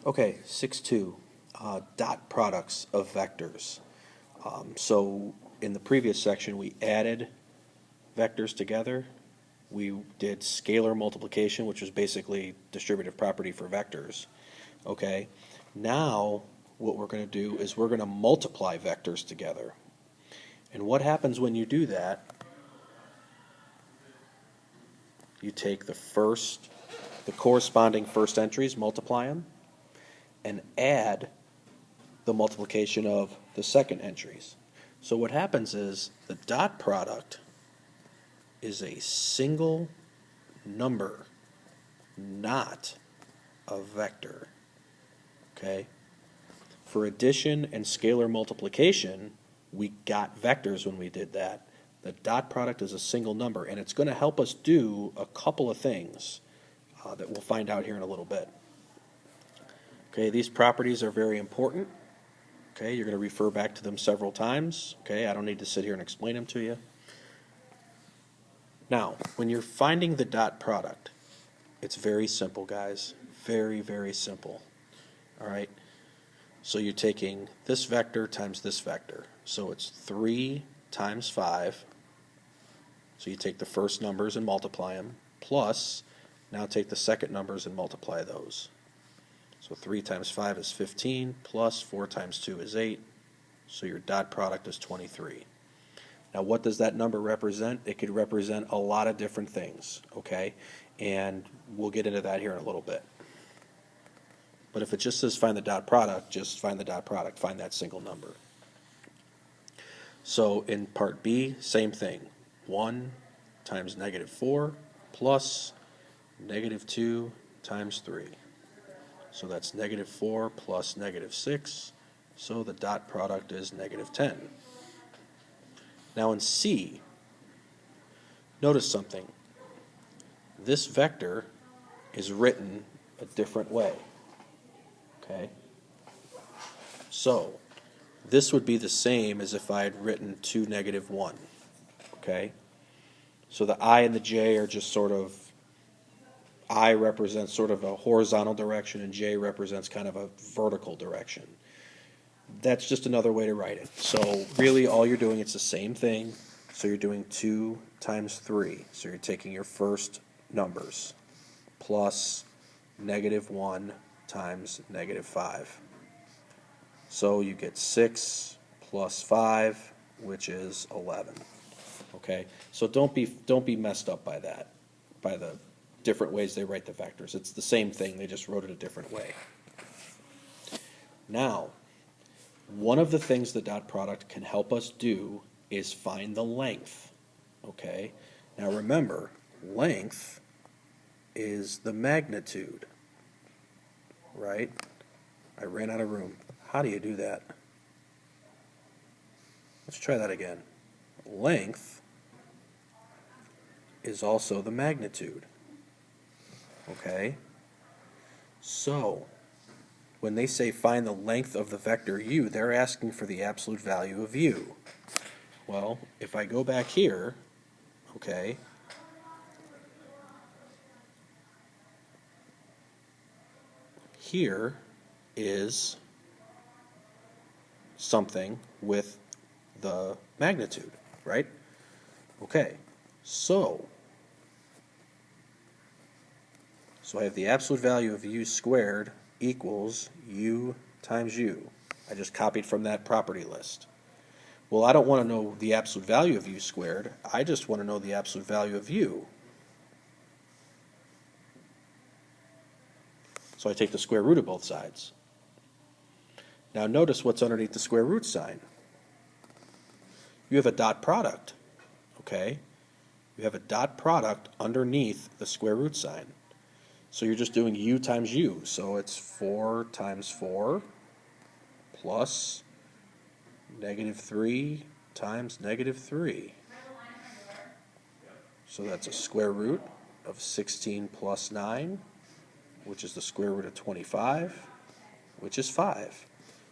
Okay, 6.2, dot products of vectors. So in the previous section, we added vectors together. We did scalar multiplication, which was basically distributive property for vectors. Okay, now what we're going to do is we're going to multiply vectors together. And what happens when you do that? You take the corresponding first entries, multiply them, and add the multiplication of the second entries. So what happens is the dot product is a single number, not a vector. Okay? For addition and scalar multiplication, we got vectors when we did that. The dot product is a single number, and it's going to help us do a couple of things that we'll find out here in a little bit. Okay, these properties are very important. Okay, you're going to refer back to them several times. Okay, I don't need to sit here and explain them to you. Now, when you're finding the dot product, it's very simple, guys. Very, very simple. All right, so you're taking this vector times this vector. So it's 3 times 5. So you take the first numbers and multiply them, plus now take the second numbers and multiply those. So 3 times 5 is 15, plus 4 times 2 is 8, so your dot product is 23. Now what does that number represent? It could represent a lot of different things, okay? And we'll get into that here in a little bit. But if it just says find the dot product, just find the dot product, find that single number. So in part B, same thing. 1 times -4 plus -2 times 3. So that's -4 plus -6, so the dot product is -10. Now in C, notice something. This vector is written a different way. Okay? So this would be the same as if I had written 2, -1. Okay? So the I and the J are just sort of, I represents sort of a horizontal direction and J represents kind of a vertical direction. That's just another way to write it. So really all you're doing, it's the same thing. So you're doing 2 times 3. So you're taking your first numbers plus -1 times -5. So you get 6 plus 5, which is 11. Okay? So don't be messed up by that, by the different ways they write the vectors. It's the same thing, they just wrote it a different way. Now, one of the things the dot product can help us do is find the length. Okay? Now remember, length is the magnitude, right? I ran out of room. How do you do that? Let's try that again. Length is also the magnitude. Okay? So, when they say find the length of the vector u, they're asking for the absolute value of u. Well, if I go back here, okay, here is something with the magnitude, right? Okay, so I have the absolute value of u squared equals u times u. I just copied from that property list. Well, I don't want to know the absolute value of u squared. I just want to know the absolute value of u. So I take the square root of both sides. Now notice what's underneath the square root sign. You have a dot product, okay? You have a dot product underneath the square root sign. So you're just doing u times u. So it's 4 times 4 plus -3 times -3. So that's a square root of 16 plus 9, which is the square root of 25, which is 5.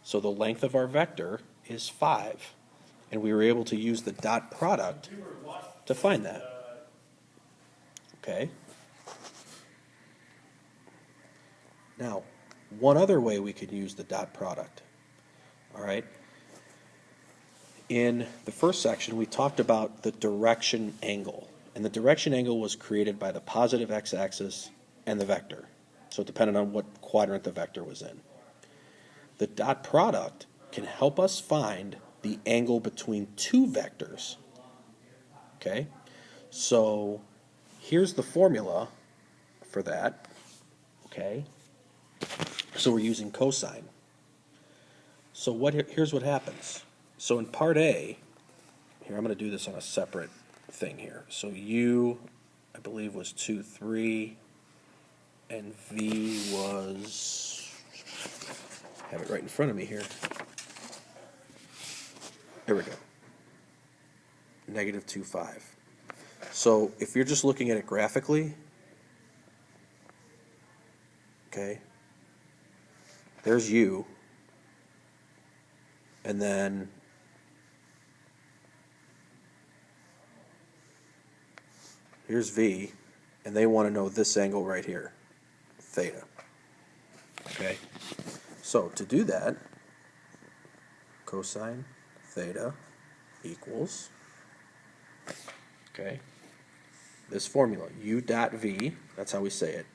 So the length of our vector is 5. And we were able to use the dot product to find that. Okay? Now, one other way we could use the dot product. All right. In the first section, we talked about the direction angle. And the direction angle was created by the positive x-axis and the vector. So it depended on what quadrant the vector was in. The dot product can help us find the angle between two vectors. Okay? So here's the formula for that. Okay? So we're using cosine. So here's what happens. So in part A, here I'm going to do this on a separate thing here. So U, I believe, was 2, 3, and V was, I have it right in front of me here. There we go. Negative 2, 5. So if you're just looking at it graphically, okay, there's U, and then here's V, and they want to know this angle right here, theta. Okay? So to do that, cosine theta equals, okay, this formula, U dot V, that's how we say it.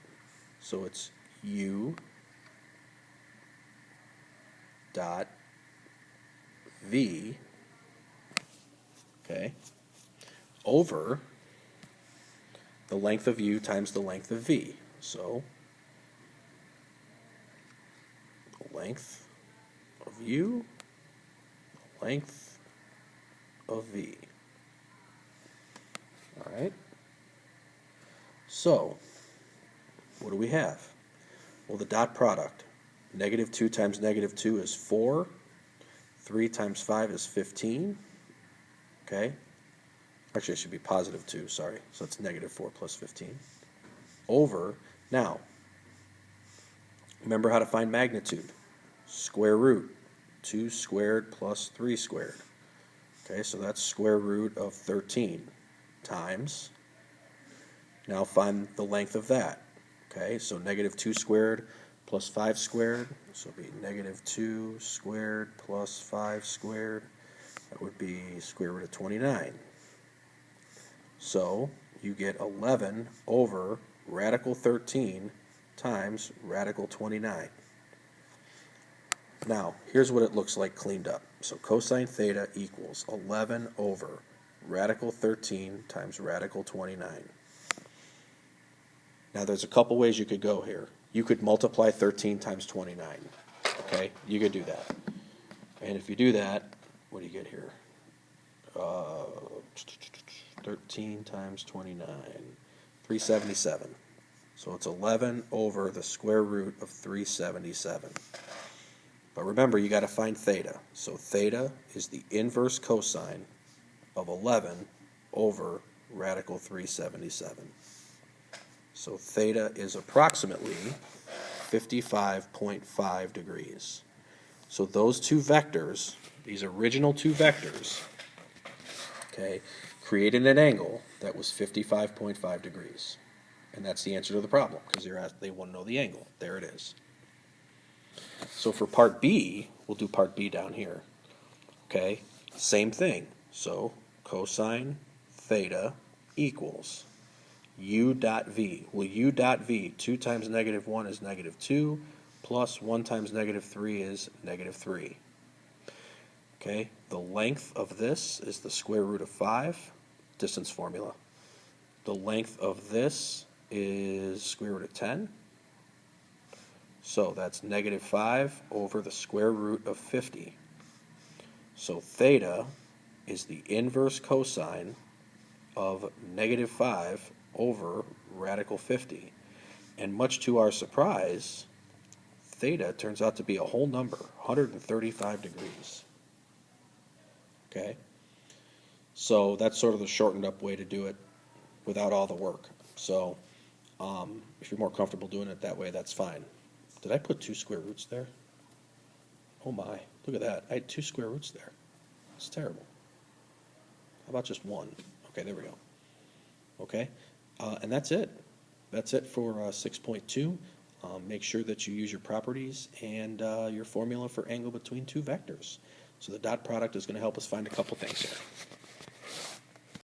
So it's U dot V, okay, over the length of U times the length of V. So length of U, length of V. All right. So what do we have? Well, the dot product, negative 2 times negative 2 is 4. 3 times 5 is 15. Okay. Actually, it should be positive 2, sorry. So it's negative 4 plus 15. Over, now, remember how to find magnitude. Square root, 2 squared plus 3 squared. Okay, so that's square root of 13 times. Now find the length of that. Okay, so negative 2 squared plus 5 squared. So it would be negative 2 squared plus 5 squared. That would be square root of 29. So you get 11 over radical 13 times radical 29. Now, here's what it looks like cleaned up. So cosine theta equals 11 over radical 13 times radical 29. Now, there's a couple ways you could go here. You could multiply 13 times 29. Okay, you could do that. And if you do that, what do you get here? 13 times 29, 377. So it's 11 over the square root of 377. But remember, you got to find theta. So theta is the inverse cosine of 11 over radical 377. So theta is approximately 55.5 degrees. So those two vectors, these original two vectors, okay, created an angle that was 55.5 degrees. And that's the answer to the problem, because they want to know the angle. There it is. So for part B, we'll do part B down here. Okay, same thing. So cosine theta equals U dot V. Well, U dot V, 2 times negative 1 is negative 2, plus 1 times negative 3 is negative 3. Okay, the length of this is the square root of 5, distance formula. The length of this is square root of 10. So that's negative 5 over the square root of 50. So theta is the inverse cosine of negative 5 over radical 50. And much to our surprise, theta turns out to be a whole number, 135 degrees. Okay? So that's sort of the shortened up way to do it without all the work. So if you're more comfortable doing it that way, that's fine. Did I put 2 square roots there? Oh my, look at that. I had 2 square roots there. It's terrible. How about just 1? Okay, there we go. Okay, and that's it. That's it for 6.2. Make sure that you use your properties and your formula for angle between two vectors. So the dot product is going to help us find a couple things here.